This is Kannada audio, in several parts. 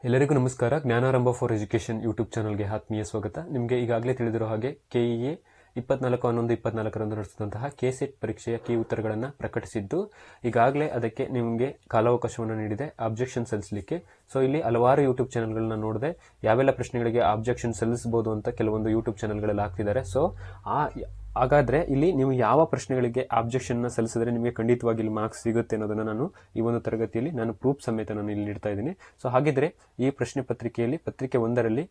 ಎಲ್ಲರಿಗೂ ನಮಸ್ಕಾರ. ಜ್ಞಾನಾರಂಭ ಫಾರ್ ಎಜುಕೇಶನ್ ಯೂಟ್ಯೂಬ್ ಚಾನಲ್ಗೆ ಆತ್ಮೀಯ ಸ್ವಾಗತ. ನಿಮಗೆ ಈಗಾಗಲೇ ತಿಳಿದಿರೋ ಹಾಗೆ ಕೆಇಎ 24/11/24 ನಡೆಸಿದಂತಹ ಕೆಸೆಟ್ ಪರೀಕ್ಷೆಯ ಕೀ ಉತ್ತರಗಳನ್ನು ಪ್ರಕಟಿಸಿದ್ದು, ಈಗಾಗಲೇ ಅದಕ್ಕೆ ನಿಮಗೆ ಕಾಲಾವಕಾಶವನ್ನು ನೀಡಿದೆ ಆಬ್ಜೆಕ್ಷನ್ ಸಲ್ಲಿಸಲಿಕ್ಕೆ. ಸೊ ಇಲ್ಲಿ ಹಲವಾರು ಯೂಟ್ಯೂಬ್ ಚಾನಲ್ಗಳನ್ನ ನೋಡಿದೆ, ಯಾವೆಲ್ಲ ಪ್ರಶ್ನೆಗಳಿಗೆ ಆಬ್ಜೆಕ್ಷನ್ ಸಲ್ಲಿಸಬಹುದು ಅಂತ ಕೆಲವೊಂದು ಯೂಟ್ಯೂಬ್ ಚಾನಲ್ಗಳಲ್ಲಿ ಹಾಕ್ತಿದ್ದಾರೆ. ಸೊ ಹಾಗಾದ್ರೆ ಇಲ್ಲಿ ನೀವು ಯಾವ ಪ್ರಶ್ನೆಗಳಿಗೆ ಆಬ್ಜೆಕ್ಷನ್ ಸಲ್ಲಿಸಿದ್ರೆ ನಿಮಗೆ ಖಂಡಿತವಾಗಿ ಇಲ್ಲಿ ಮಾರ್ಕ್ಸ್ ಸಿಗುತ್ತೆ ಅನ್ನೋದನ್ನ ನಾನು ಈ ಒಂದು ತರಗತಿಯಲ್ಲಿ ನಾನು ಪ್ರೂಫ್ ಸಮೇತ ನಾನು ಇಲ್ಲಿ ನೀಡ್ತಾ ಇದ್ದೀನಿ. ಸೊ ಹಾಗಿದ್ರೆ ಈ ಪ್ರಶ್ನೆ ಪತ್ರಿಕೆಯಲ್ಲಿ ಪತ್ರಿಕೆ 1ರಲ್ಲಿ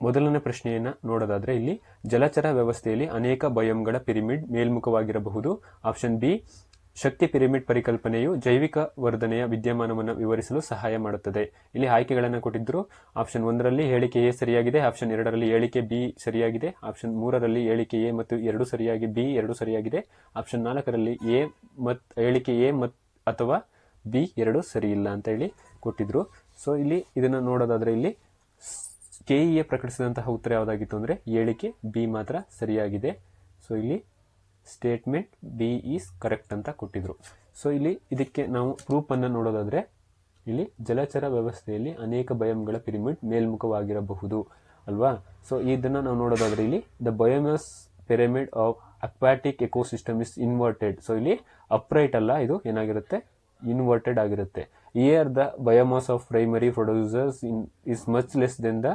ಮೊದಲನೇ ಪ್ರಶ್ನೆಯನ್ನ ನೋಡೋದಾದ್ರೆ ಇಲ್ಲಿ ಜಲಚರ ವ್ಯವಸ್ಥೆಯಲ್ಲಿ ಅನೇಕ ಬಯೋಮ್ಗಳ ಪಿರಮಿಡ್ ಮೇಲ್ಮುಖವಾಗಿರಬಹುದು. ಆಪ್ಷನ್ ಬಿ, ಶಕ್ತಿ ಪಿರಮಿಡ್ ಪರಿಕಲ್ಪನೆಯು ಜೈವಿಕ ವರ್ಧನೆಯ ವಿದ್ಯಮಾನವನ್ನು ವಿವರಿಸಲು ಸಹಾಯ ಮಾಡುತ್ತದೆ. ಇಲ್ಲಿ ಆಯ್ಕೆಗಳನ್ನು ಕೊಟ್ಟಿದ್ರು. ಆಪ್ಷನ್ 1ರಲ್ಲಿ ಹೇಳಿಕೆ ಎ ಸರಿಯಾಗಿದೆ, ಆಪ್ಷನ್ 2ರಲ್ಲಿ ಹೇಳಿಕೆ ಬಿ ಸರಿಯಾಗಿದೆ, ಆಪ್ಷನ್ 3ರಲ್ಲಿ ಹೇಳಿಕೆ ಎ ಮತ್ತು 2 ಸರಿಯಾಗಿ, ಬಿ 2 ಸರಿಯಾಗಿದೆ, ಆಪ್ಷನ್ 4ರಲ್ಲಿ ಹೇಳಿಕೆ ಎ ಅಥವಾ ಬಿ 2 ಸರಿ ಇಲ್ಲ ಅಂತ ಹೇಳಿ ಕೊಟ್ಟಿದ್ರು. ಸೊ ಇಲ್ಲಿ ಇದನ್ನ ನೋಡೋದಾದ್ರೆ ಇಲ್ಲಿ ಕೆಇಎ ಪ್ರಕಟಿಸಿದಂತಹ ಉತ್ತರ ಯಾವುದಾಗಿತ್ತು ಅಂದ್ರೆ ಹೇಳಿಕೆ ಬಿ ಮಾತ್ರ ಸರಿಯಾಗಿದೆ. ಸೊ ಇಲ್ಲಿ ಸ್ಟೇಟ್ಮೆಂಟ್ ಬಿ ಈಸ್ ಕರೆಕ್ಟ್ ಅಂತ ಕೊಟ್ಟಿದ್ರು. ಸೊ ಇಲ್ಲಿ ಇದಕ್ಕೆ ನಾವು ಪ್ರೂಫ್ ಅನ್ನು ನೋಡೋದಾದ್ರೆ ಇಲ್ಲಿ ಜಲಚರ ವ್ಯವಸ್ಥೆಯಲ್ಲಿ ಅನೇಕ ಬಯೋಮ್ಗಳ ಪಿರಮಿಡ್ ಮೇಲ್ಮುಖವಾಗಿರಬಹುದು ಅಲ್ವಾ. ಸೊ ಇದನ್ನ ನಾವು ನೋಡೋದಾದ್ರೆ ಇಲ್ಲಿ the biomass pyramid of aquatic ecosystem is inverted. So ಇಲ್ಲಿ ಅಪ್ರೈಟ್ ಅಲ್ಲ, ಇದು ಏನಾಗಿರುತ್ತೆ, ಇನ್ವರ್ಟೆಡ್ ಆಗಿರುತ್ತೆ. Here the biomass of primary producers is much less than the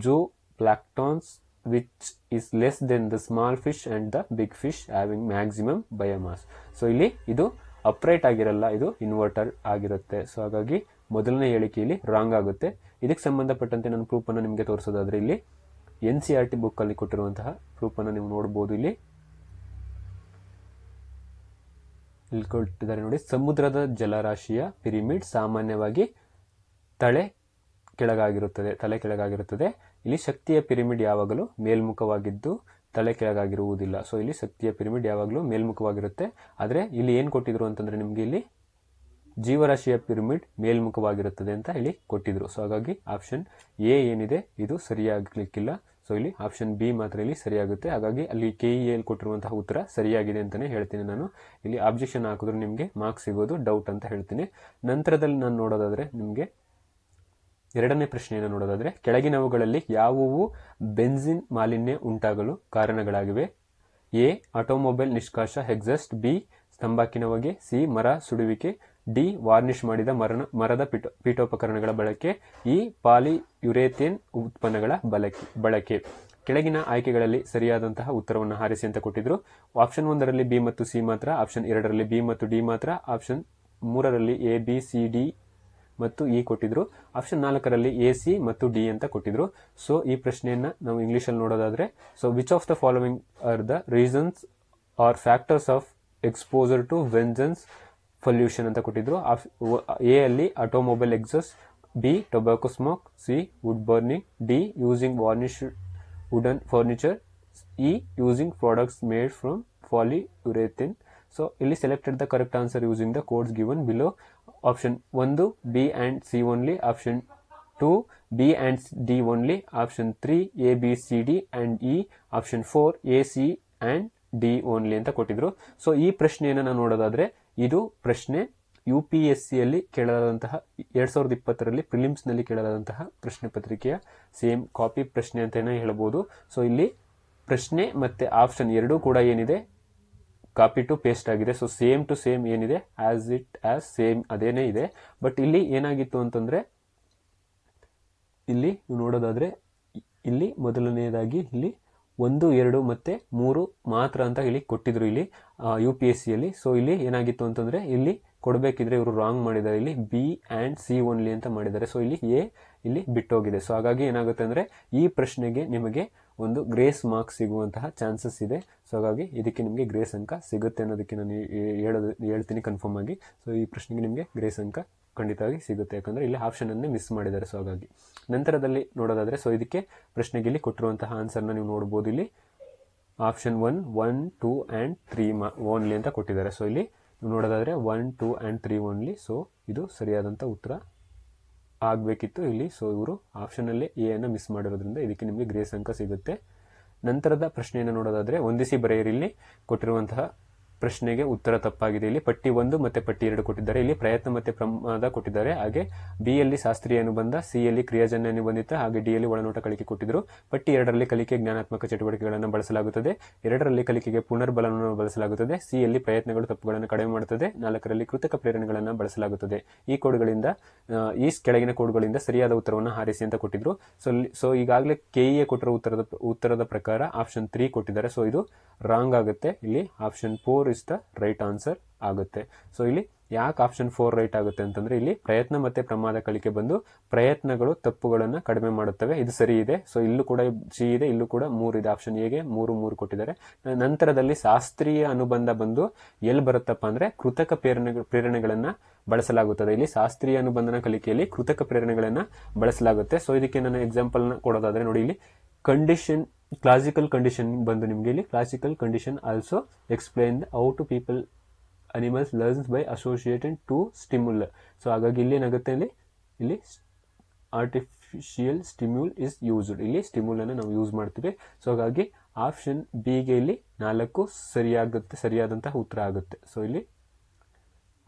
zooplanktons, which is less than the small fish and the big fish having maximum biomass. So ಇಲ್ಲಿ ಇದು ಅಪ್ರೈಟ್ ಆಗಿರಲ್ಲ, ಇದು ಇನ್ವರ್ಟರ್ ಆಗಿರುತ್ತೆ. ಸೊ ಹಾಗಾಗಿ ಮೊದಲನೇ ಹೇಳಿಕೆಯಲ್ಲಿ ರಾಂಗ್ ಆಗುತ್ತೆ. ಇದಕ್ಕೆ ಸಂಬಂಧಪಟ್ಟಂತೆ ನಾನು ಪ್ರೂಫ್ ಅನ್ನು ನಿಮಗೆ ತೋರಿಸೋದಾದ್ರೆ ಇಲ್ಲಿ NCERT ಬುಕ್ ಅಲ್ಲಿ ಕೊಟ್ಟಿರುವಂತಹ ಪ್ರೂಫ್ ಅನ್ನು ನೀವು ನೋಡಬಹುದು. ಇಲ್ಲಿ ಕೊಟ್ಟಿದ್ದಾರೆ ನೋಡಿ. ಸಮುದ್ರದ ಜಲರಾಶಿಯ ಪಿರಮಿಡ್ ಸಾಮಾನ್ಯವಾಗಿ ತಲೆ ಕೆಳಗಾಗಿರುತ್ತದೆ. ಇಲ್ಲಿ ಶಕ್ತಿಯ ಪಿರಮಿಡ್ ಯಾವಾಗಲೂ ಮೇಲ್ಮುಖವಾಗಿದ್ದು ತಲೆ ಕೆಳಗಾಗಿರುವುದಿಲ್ಲ. ಸೊ ಇಲ್ಲಿ ಶಕ್ತಿಯ ಪಿರಮಿಡ್ ಯಾವಾಗಲೂ ಮೇಲ್ಮುಖವಾಗಿರುತ್ತೆ. ಆದ್ರೆ ಇಲ್ಲಿ ಏನ್ ಕೊಟ್ಟಿದ್ರು ಅಂತಂದ್ರೆ ನಿಮ್ಗೆ ಇಲ್ಲಿ ಜೀವರಾಶಿಯ ಪಿರಮಿಡ್ ಮೇಲ್ಮುಖವಾಗಿರುತ್ತದೆ ಅಂತ ಹೇಳಿ ಕೊಟ್ಟಿದ್ರು. ಸೊ ಹಾಗಾಗಿ ಆಪ್ಷನ್ ಎ ಏನಿದೆ ಇದು ಸರಿಯಾಗಲಿಕ್ಕಿಲ್ಲ. ಸೊ ಇಲ್ಲಿ ಆಪ್ಷನ್ ಬಿ ಮಾತ್ರ ಇಲ್ಲಿ ಸರಿಯಾಗುತ್ತೆ. ಹಾಗಾಗಿ ಅಲ್ಲಿ ಕೆಇಎ ಕೊಟ್ಟಿರುವಂತಹ ಉತ್ತರ ಸರಿಯಾಗಿದೆ ಅಂತಾನೆ ಹೇಳ್ತೀನಿ ನಾನು. ಇಲ್ಲಿ ಆಬ್ಜೆಕ್ಷನ್ ಹಾಕಿದ್ರು ನಿಮಗೆ ಮಾರ್ಕ್ಸ್ ಸಿಗೋದು ಡೌಟ್ ಅಂತ ಹೇಳ್ತೀನಿ. ನಂತರದಲ್ಲಿ ನಾನು ನೋಡೋದಾದ್ರೆ ನಿಮಗೆ ಎರಡನೇ ಪ್ರಶ್ನೆಯನ್ನು ನೋಡೋದಾದ್ರೆ ಕೆಳಗಿನವುಗಳಲ್ಲಿ ಯಾವುವು ಬೆನ್ಸಿನ್ ಮಾಲಿನ್ಯ ಉಂಟಾಗಲು ಕಾರಣಗಳಾಗಿವೆ? ಎ, ಆಟೋಮೊಬೈಲ್ ನಿಷ್ಕಾಸ ಎಕ್ಸಾಸ್ಟ್, ಬಿ, ತಂಬಾಕಿನ ಹೊಗೆ, ಸಿ, ಮರ ಸುಡುವಿಕೆ, ಡಿ, ವಾರ್ನಿಷ್ ಮಾಡಿದ ಮರದ ಪೀಠೋಪಕರಣಗಳ ಬಳಕೆ, ಈ, ಪಾಲಿಯುರೇಥೇನ್ ಉತ್ಪನ್ನಗಳ ಬಳಕೆ. ಕೆಳಗಿನ ಆಯ್ಕೆಗಳಲ್ಲಿ ಸರಿಯಾದಂತಹ ಉತ್ತರವನ್ನು ಆರಿಸಿ ಅಂತ ಕೊಟ್ಟಿದ್ರು. ಆಪ್ಷನ್ 1ರಲ್ಲಿ ಬಿ ಮತ್ತು ಸಿ ಮಾತ್ರ, ಆಪ್ಷನ್ 2ರಲ್ಲಿ ಬಿ ಮತ್ತು ಡಿ ಮಾತ್ರ, ಆಪ್ಷನ್ 3ರಲ್ಲಿ ಎ, ಬಿ, ಸಿ, ಡಿ ಮತ್ತು ಇ ಕೊಟ್ಟಿದ್ರು, ಆಪ್ಷನ್ 4ರಲ್ಲಿ ಎ, ಸಿ ಮತ್ತು ಡಿ ಅಂತ ಕೊಟ್ಟಿದ್ರು. ಸೊ ಈ ಪ್ರಶ್ನೆಯನ್ನ ನಾವು ಇಂಗ್ಲಿಷ್ ಅಲ್ಲಿ ನೋಡೋದಾದ್ರೆ, so which of the following are the reasons or factors of exposure to benzene's pollution ಅಂತ ಕೊಟ್ಟಿದ್ರು. ಎ ಅಲ್ಲಿ automobile exhaust, B tobacco smoke, C wood burning, D using varnished wooden furniture, E using products made from polyurethane. So ಇಲ್ಲಿ selected the correct answer using the codes given below. Option 1 B and C only, option 2 B and D only, option 3 A, B, C, D and E, option 4 A, C and D only ಅಂತ ಕೊಟ್ಟಿದ್ರು. ಸೊ ಈ ಪ್ರಶ್ನೆಯನ್ನು ನಾವು ನೋಡೋದಾದ್ರೆ ಇದು ಪ್ರಶ್ನೆ UPSC ಯಲ್ಲಿ ಕೇಳಲಾದಂತಹ 2020ರಲ್ಲಿ ಪ್ರಿಲಿಮ್ಸ್ ನಲ್ಲಿ ಕೇಳಲಾದಂತಹ ಪ್ರಶ್ನೆ ಪತ್ರಿಕೆಯ ಸೇಮ್ ಕಾಪಿ ಪ್ರಶ್ನೆ ಅಂತಾನೆ ಹೇಳಬಹುದು. ಸೊ ಇಲ್ಲಿ ಪ್ರಶ್ನೆ ಮತ್ತೆ ಆಪ್ಷನ್ ಎರಡೂ ಕೂಡ ಏನಿದೆ ಕಾಪಿ ಟು ಪೇಸ್ಟ್ ಆಗಿದೆ. ಸೊ ಸೇಮ್ ಟು ಸೇಮ್ ಏನಿದೆ ಆಸ್ ಸೇಮ್ ಅದೇನೇ ಇದೆ. ಬಟ್ ಇಲ್ಲಿ ಏನಾಗಿತ್ತು ಅಂತಂದ್ರೆ ಇಲ್ಲಿ ನೋಡೋದಾದ್ರೆ ಇಲ್ಲಿ ಮೊದಲನೆಯದಾಗಿ ಇಲ್ಲಿ 1, 2 ಮತ್ತೆ 3 ಮಾತ್ರ ಅಂತ ಹೇಳಿ ಕೊಟ್ಟಿದ್ರು ಇಲ್ಲಿ UPSC ಯಲ್ಲಿ. ಸೊ ಇಲ್ಲಿ ಏನಾಗಿತ್ತು ಅಂತಂದ್ರೆ ಇಲ್ಲಿ ಕೊಡಬೇಕಿದ್ರೆ ಇವರು ರಾಂಗ್ ಮಾಡಿದ್ದಾರೆ, ಇಲ್ಲಿ ಬಿ ಅಂಡ್ ಸಿ ಓನ್ಲಿ ಅಂತ ಮಾಡಿದ್ದಾರೆ. ಸೊ ಇಲ್ಲಿ ಎ ಇಲ್ಲಿ ಬಿಟ್ಟೋಗಿದೆ. ಸೊ ಹಾಗಾಗಿ ಏನಾಗುತ್ತೆ ಅಂದ್ರೆ ಈ ಪ್ರಶ್ನೆಗೆ ನಿಮಗೆ ಒಂದು ಗ್ರೇಸ್ ಮಾರ್ಕ್ಸ್ ಸಿಗುವಂತಹ ಚಾನ್ಸಸ್ ಇದೆ. ಸೊ ಹಾಗಾಗಿ ಇದಕ್ಕೆ ನಿಮಗೆ ಗ್ರೇಸ್ ಅಂಕ ಸಿಗುತ್ತೆ ಅನ್ನೋದಕ್ಕೆ ನಾನು ಹೇಳ್ತೀನಿ ಕನ್ಫರ್ಮ್ ಆಗಿ. ಸೊ ಈ ಪ್ರಶ್ನೆಗೆ ನಿಮಗೆ ಗ್ರೇಸ್ ಅಂಕ ಖಂಡಿತವಾಗಿ ಸಿಗುತ್ತೆ, ಯಾಕಂದ್ರೆ ಇಲ್ಲಿ ಆಪ್ಷನ್ ಅನ್ನೇ ಮಿಸ್ ಮಾಡಿದ್ದಾರೆ. ಸೊ ಹಾಗಾಗಿ ನಂತರದಲ್ಲಿ ನೋಡೋದಾದ್ರೆ ಸೊ ಇದಕ್ಕೆ ಪ್ರಶ್ನೆಗೆ ಇಲ್ಲಿ ಕೊಟ್ಟಿರುವಂತಹ ಆನ್ಸರ್ನ ನೀವು ನೋಡಬಹುದು. ಇಲ್ಲಿ ಆಪ್ಷನ್ 1, 2 ಅಂಡ್ 3 ಓನ್ಲಿ ಅಂತ ಕೊಟ್ಟಿದ್ದಾರೆ. ಸೊ ಇಲ್ಲಿ ನೋಡೋದಾದ್ರೆ 1, 2 ಅಂಡ್ 3 ಓನ್ಲಿ. ಸೊ ಇದು ಸರಿಯಾದಂತ ಉತ್ತರ ಆಗ್ಬೇಕಿತ್ತು ಇಲ್ಲಿ. ಸೊ ಇವರು ಆಪ್ಷನ್ ಅಲ್ಲೇ ಎ ಅನ್ನು ಮಿಸ್ ಮಾಡಿರೋದ್ರಿಂದ ಇದಕ್ಕೆ ನಿಮಗೆ ಗ್ರೇಸ್ ಅಂಕ ಸಿಗುತ್ತೆ. ನಂತರದ ಪ್ರಶ್ನೆಯನ್ನು ನೋಡೋದಾದ್ರೆ ಹೊಂದಿಸಿ ಬರೆಯಿರಿ. ಇಲ್ಲಿ ಕೊಟ್ಟಿರುವಂತಹ ಪ್ರಶ್ನೆಗೆ ಉತ್ತರ ತಪ್ಪಾಗಿದೆ. ಇಲ್ಲಿ ಪಟ್ಟಿ 1 ಮತ್ತೆ ಪಟ್ಟಿ 2 ಕೊಟ್ಟಿದ್ದಾರೆ. ಇಲ್ಲಿ ಪ್ರಯತ್ನ ಮತ್ತೆ ಪ್ರಮಾದ ಕೊಟ್ಟಿದ್ದಾರೆ. ಹಾಗೆ ಬಿ ಯಲ್ಲಿ ಶಾಸ್ತ್ರೀಯ ಅನುಬಂಧ, ಸಿ ಯಲ್ಲಿ ಕ್ರಿಯಾಜನ್ಯ ಅನುಬಂಧಿತ, ಹಾಗೆ ಡಿ ಯಲ್ಲಿ ಒಳನೋಟ ಕಲಿಕೆ ಕೊಟ್ಟಿದ್ರು. ಪಟ್ಟಿ 2ರಲ್ಲಿ ಕಲಿಕೆ ಜ್ಞಾನಾತ್ಮಕ ಚಟುವಟಿಕೆಗಳನ್ನು ಬಳಸಲಾಗುತ್ತದೆ. 2ರಲ್ಲಿ ಕಲಿಕೆಗೆ ಪುನರ್ಬಲವನ್ನು ಬಳಸಲಾಗುತ್ತದೆ. ಸಿ ಯಲ್ಲಿ ಪ್ರಯತ್ನಗಳು ತಪ್ಪುಗಳನ್ನು ಕಡಿಮೆ ಮಾಡುತ್ತದೆ. 4ರಲ್ಲಿ ಕೃತಕ ಪ್ರೇರಣೆಗಳನ್ನು ಬಳಸಲಾಗುತ್ತದೆ. ಈ ಕೋಡ್ಗಳಿಂದ ಈ ಕೆಳಗಿನ ಕೋಡ್ಗಳಿಂದ ಸರಿಯಾದ ಉತ್ತರವನ್ನು ಆರಿಸಿ ಅಂತ ಕೊಟ್ಟಿದ್ರು. ಸೊ ಈಗಾಗಲೇ ಕೆಇಎ ಕೊಟ್ಟಿರೋ ಉತ್ತರದ ಪ್ರಕಾರ ಆಪ್ಷನ್ 3 ಕೊಟ್ಟಿದ್ದಾರೆ. ಸೊ ಇದು ರಾಂಗ್ ಆಗುತ್ತೆ. ಇಲ್ಲಿ option 4 is the right answer ಆಗುತ್ತೆ. ಸೊ ಇಲ್ಲಿ ಯಾಕೆ ಆಪ್ಷನ್ 4 ರೈಟ್ ಆಗುತ್ತೆ ಅಂತಂದ್ರೆ ಇಲ್ಲಿ ಪ್ರಯತ್ನ ಮತ್ತೆ ಪ್ರಮಾದ ಕಲಿಕೆ ಬಂದು ಪ್ರಯತ್ನಗಳು ತಪ್ಪುಗಳನ್ನು ಕಡಿಮೆ ಮಾಡುತ್ತವೆ. ಇದು ಸರಿ ಇದೆ. ಸೊ ಇಲ್ಲೂ ಕೂಡ ಸಿ ಇದೆ, ಇಲ್ಲೂ ಕೂಡ 3 ಇದೆ. ಆಪ್ಷನ್ ಎಗೆ 3 ಕೊಟ್ಟಿದ್ದಾರೆ. ನಂತರದಲ್ಲಿ ಶಾಸ್ತ್ರೀಯ ಅನುಬಂಧ ಬಂದು ಎಲ್ಲಿ ಬರುತ್ತಪ್ಪ ಅಂದ್ರೆ ಕೃತಕ ಪ್ರೇರಣೆಗಳನ್ನ ಬಳಸಲಾಗುತ್ತದೆ. ಇಲ್ಲಿ ಶಾಸ್ತ್ರೀಯ ಅನುಬಂಧನ ಕಲಿಕೆಯಲ್ಲಿ ಕೃತಕ ಪ್ರೇರಣೆಗಳನ್ನ ಬಳಸಲಾಗುತ್ತೆ. ಸೊ ಇದಕ್ಕೆ ನಾನು ಎಕ್ಸಾಂಪಲ್ ನ ಕೊಡೋದಾದ್ರೆ ನೋಡಿ, ಇಲ್ಲಿ ಕಂಡೀಷನ್ ಕ್ಲಾಸಿಕಲ್ ಕಂಡೀಷನ್ ಬಂದು ನಿಮಗೆ ಇಲ್ಲಿ classical condition also explain how to people animals learns by associated to stimuli. So ಹಾಗಾಗಿ ಇಲ್ಲಿ ಏನಾಗುತ್ತೆ, ಇಲ್ಲಿ ಆರ್ಟಿಫಿಷಿಯಲ್ ಸ್ಟಿಮ್ಯೂಲ್ ಇಸ್ ಯೂಸ್ಡ್. ಇಲ್ಲಿ ಸ್ಟಿಮ್ಯೂಲ್ ಅನ್ನು ನಾವು ಯೂಸ್ ಮಾಡ್ತೀವಿ. ಸೊ ಹಾಗಾಗಿ ಆಪ್ಷನ್ ಬಿ ಗೆ ಇಲ್ಲಿ 4 ಸರಿಯಾದಂತಹ ಉತ್ತರ ಆಗುತ್ತೆ. ಸೊ ಇಲ್ಲಿ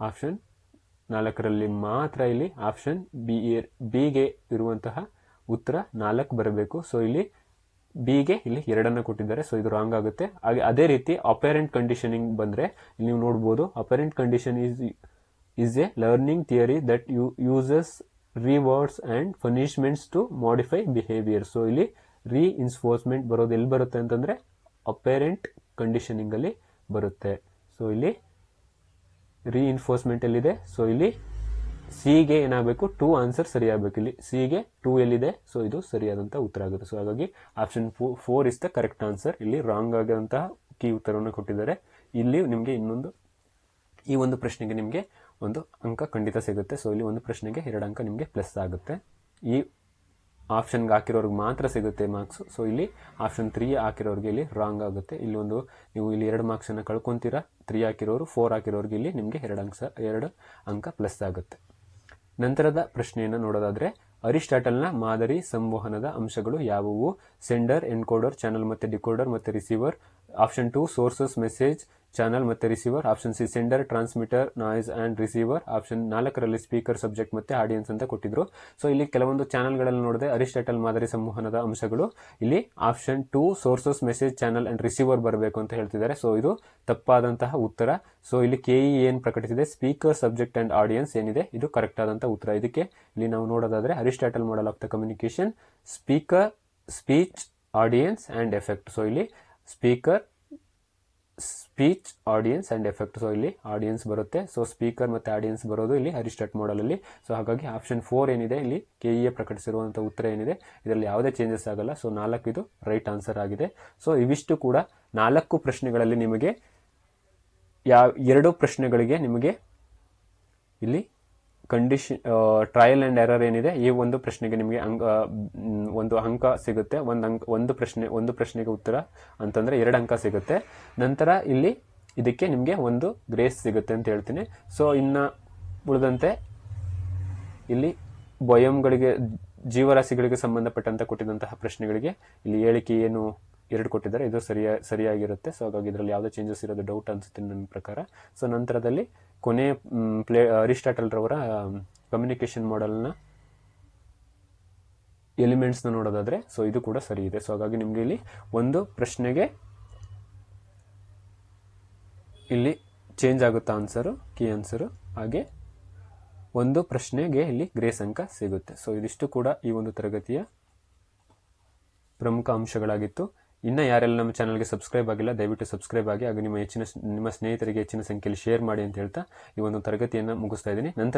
ಆಪ್ಷನ್ 4ರಲ್ಲಿ ಮಾತ್ರ ಇಲ್ಲಿ ಆಪ್ಷನ್ ಬಿ ಗೆ ಇರುವಂತಹ ಉತ್ತರ 4 ಬರಬೇಕು. ಸೊ ಇಲ್ಲಿ ಬಿ ಗೆ ಇಲ್ಲಿ 2 ಕೊಟ್ಟಿದ್ದಾರೆ. ಸೊ ಇದು ರಾಂಗ್ ಆಗುತ್ತೆ. ಹಾಗೆ ಅದೇ ರೀತಿ ಅಪರೆಂಟ್ ಕಂಡೀಷನಿಂಗ್ ಬಂದ್ರೆ ಇಲ್ಲಿ ನೀವು ನೋಡಬಹುದು, apparent condition is a learning theory that uses rewards and punishments to modify behaviour. So ಇಲ್ಲಿ ರೀಇನ್ಫೋರ್ಸ್ಮೆಂಟ್ ಬರೋದು ಎಲ್ಲಿ ಬರುತ್ತೆ ಅಂತಂದ್ರೆ ಅಪರೆಂಟ್ ಕಂಡೀಷನಿಂಗ್ ಅಲ್ಲಿ ಬರುತ್ತೆ. ಸೊ ಇಲ್ಲಿ ರೀಇನ್ಫೋರ್ಸ್ಮೆಂಟ್ ಎಲ್ಲಿದೆ? ಸೊ ಇಲ್ಲಿ ಸಿ ಗೆ ಏನಾಗಬೇಕು, 2 ಆನ್ಸರ್ ಸರಿಯಾಗಬೇಕು. ಇಲ್ಲಿ ಸಿ ಗೆ 2 ಎಲ್ಲಿದೆ? ಸೊ ಇದು ಸರಿಯಾದಂತ ಉತ್ತರ ಆಗುತ್ತೆ. ಸೊ ಹಾಗಾಗಿ option 4 is the correct answer. ಇಲ್ಲಿ ರಾಂಗ್ ಆಗಿರುವಂತಹ ಕೀ ಉತ್ತರವನ್ನು ಕೊಟ್ಟಿದ್ದಾರೆ. ಇಲ್ಲಿ ನಿಮಗೆ ಈ ಒಂದು ಪ್ರಶ್ನೆಗೆ ನಿಮಗೆ 1 ಅಂಕ ಖಂಡಿತ ಸಿಗುತ್ತೆ. ಸೊ ಇಲ್ಲಿ ಒಂದು ಪ್ರಶ್ನೆಗೆ 2 ಅಂಕ ನಿಮಗೆ ಪ್ಲಸ್ ಆಗುತ್ತೆ. ಈ ಆಪ್ಷನ್ಗೆ ಹಾಕಿರೋರ್ಗೆ ಮಾತ್ರ ಸಿಗುತ್ತೆ ಮಾರ್ಕ್ಸ್. ಸೊ ಇಲ್ಲಿ ಆಪ್ಷನ್ 3 ಹಾಕಿರೋರಿಗೆ ಇಲ್ಲಿ ರಾಂಗ್ ಆಗುತ್ತೆ. ಇಲ್ಲಿ ನೀವು ಇಲ್ಲಿ 2 ಮಾರ್ಕ್ಸ್ ಅನ್ನು ಕಳ್ಕೊಂತೀರಾ. 3 ಹಾಕಿರೋರು 4 ಹಾಕಿರೋರಿಗೆ ಇಲ್ಲಿ ನಿಮಗೆ 2 ಅಂಕ ಪ್ಲಸ್ ಆಗುತ್ತೆ. ನಂತರದ ಪ್ರಶ್ನೆಯನ್ನು ನೋಡೋದಾದ್ರೆ, ಅರಿಸ್ಟಾಟಲ್ನ ಮಾದರಿ ಸಂವಹನದ ಅಂಶಗಳು ಯಾವುವು? ಸೆಂಡರ್, ಎನ್ಕೋಡರ್, ಚಾನಲ್ ಮತ್ತೆ ಡಿಕೋಡರ್ ಮತ್ತೆ receiver. Option 2 sources, message, channel ಮತ್ತೆ receiver. Option C sender, transmitter, noise and receiver. Option 4ರಲ್ಲಿ ಸ್ಪೀಕರ್, ಸಬ್ಜೆಕ್ಟ್ ಮತ್ತೆ ಆಡಿಯನ್ಸ್ ಅಂತ ಕೊಟ್ಟಿದ್ರು. ಸೊ ಇಲ್ಲಿ ಕೆಲವೊಂದು ಚಾನಲ್ಗಳಲ್ಲಿ ನೋಡಿದೆ ಅರಿಸ್ಟಾಟಲ್ ಮಾದರಿ ಸಂವಹನದ ಅಂಶಗಳು. ಇಲ್ಲಿ option 2 sources, message, channel and receiver ಬರಬೇಕು ಅಂತ ಹೇಳ್ತಿದ್ದಾರೆ. ಸೊ ಇದು ತಪ್ಪಾದಂತಹ ಉತ್ತರ. ಸೊ ಇಲ್ಲಿ ಕೆಇ ಏನ್ ಪ್ರಕಟಿಸಿದೆ, ಸ್ಪೀಕರ್, ಸಬ್ಜೆಕ್ಟ್ ಅಂಡ್ ಆಡಿಯನ್ಸ್ ಏನಿದೆ ಇದು ಕರೆಕ್ಟ್ ಆದಂತಹ ಉತ್ತರ. ಇದಕ್ಕೆ ಇಲ್ಲಿ ನಾವು ನೋಡೋದಾದ್ರೆ Aristotle model of the communication speaker, speech, audience and effect. So ಇಲ್ಲಿ speaker, speech, audience and effect. So ಇಲ್ಲಿ ಆಡಿಯನ್ಸ್ ಬರುತ್ತೆ. ಸೊ ಸ್ಪೀಕರ್ ಮತ್ತೆ ಆಡಿಯನ್ಸ್ ಬರೋದು ಇಲ್ಲಿ ಅರಿಸ್ಟಾಟ್ ಮಾಡೆಲ್ ಅಲ್ಲಿ. ಸೊ ಹಾಗಾಗಿ ಆಪ್ಷನ್ 4 ಏನಿದೆ ಇಲ್ಲಿ ಕೆಇಎ ಪ್ರಕಟಿಸಿರುವಂತಹ ಉತ್ತರ ಏನಿದೆ ಇದರಲ್ಲಿ ಯಾವುದೇ ಚೇಂಜಸ್ ಆಗಲ್ಲ. ಸೊ 4 ಇದು ರೈಟ್ ಆನ್ಸರ್ ಆಗಿದೆ. ಸೊ ಇವಿಷ್ಟು ಕೂಡ 4 ಪ್ರಶ್ನೆಗಳಲ್ಲಿ ನಿಮಗೆ 2 ಪ್ರಶ್ನೆಗಳಿಗೆ ನಿಮಗೆ ಇಲ್ಲಿ ಕಂಡೀಷನ್ ಟ್ರಯಲ್ ಅಂಡ್ ಎರರ್ ಏನಿದೆ ಈ ಒಂದು ಪ್ರಶ್ನೆಗೆ ನಿಮಗೆ 1 ಅಂಕ ಸಿಗುತ್ತೆ. ಒಂದು ಪ್ರಶ್ನೆಗೆ ಉತ್ತರ ಅಂತಂದ್ರೆ 2 ಅಂಕ ಸಿಗುತ್ತೆ. ನಂತರ ಇಲ್ಲಿ ಇದಕ್ಕೆ ನಿಮಗೆ 1 ಗ್ರೇಸ್ ಸಿಗುತ್ತೆ ಅಂತ ಹೇಳ್ತೀನಿ. ಸೊ ಇನ್ನ ಉಳಿದಂತೆ ಇಲ್ಲಿ ಬಯೋಮ್ಗಳಿಗೆ, ಜೀವರಾಶಿಗಳಿಗೆ ಸಂಬಂಧಪಟ್ಟಂತ ಕೊಟ್ಟಿದ್ದಂತಹ ಪ್ರಶ್ನೆಗಳಿಗೆ ಇಲ್ಲಿ ಹೇಳಿಕೆ ಏನು 2 ಕೊಟ್ಟಿದ್ದಾರೆ. ಇದು ಸರಿಯಾಗಿರುತ್ತೆ. ಸೊ ಹಾಗಾಗಿ ಇದರಲ್ಲಿ ಯಾವುದೇ ಚೇಂಜಸ್ ಇರೋದು ಡೌಟ್ ಅನ್ಸುತ್ತೆ ನನ್ನ ಪ್ರಕಾರ. ಸೊ ನಂತರದಲ್ಲಿ ಕೊನೆ ಅರಿಸ್ಟಾಟಲ್ ರವರ ಕಮ್ಯುನಿಕೇಶನ್ ಮಾಡೆಲ್ನ ಎಲಿಮೆಂಟ್ಸ್ ನ ನೋಡೋದಾದ್ರೆ ಸೊ ಇದು ಕೂಡ ಸರಿ ಇದೆ. ಸೊ ಹಾಗಾಗಿ ನಿಮ್ಗೆ ಇಲ್ಲಿ 1 ಪ್ರಶ್ನೆಗೆ ಇಲ್ಲಿ ಚೇಂಜ್ ಆಗುತ್ತಾ ಆನ್ಸರು, ಕೀ ಆನ್ಸರು. ಹಾಗೆ 1 ಪ್ರಶ್ನೆಗೆ ಇಲ್ಲಿ ಗ್ರೇಸ್ ಅಂಕ ಸಿಗುತ್ತೆ. ಸೊ ಇದಿಷ್ಟು ಕೂಡ ಈ ಒಂದು ತರಗತಿಯ ಪ್ರಮುಖ ಅಂಶಗಳಾಗಿತ್ತು. ಇನ್ನು ಯಾರೆಲ್ಲ ನಮ್ಮ ಚಾನಲ್ಗೆ ಸಬ್ಸ್ಕ್ರೈಬ್ ಆಗಿಲ್ಲ ದಯವಿಟ್ಟು ಸಬ್ಸ್ಕ್ರೈಬ್ ಆಗಿ, ಹಾಗೆ ನಿಮ್ಮ ಸ್ನೇಹಿತರಿಗೆ ಹೆಚ್ಚಿನ ಸಂಖ್ಯೆಯಲ್ಲಿ ಶೇರ್ ಮಾಡಿ ಅಂತ ಹೇಳ್ತಾ ಈ ಒಂದು ತರಗತಿಯನ್ನು ಮುಗಿಸ್ತಾ ಇದ್ದೀನಿ. ನಂತರ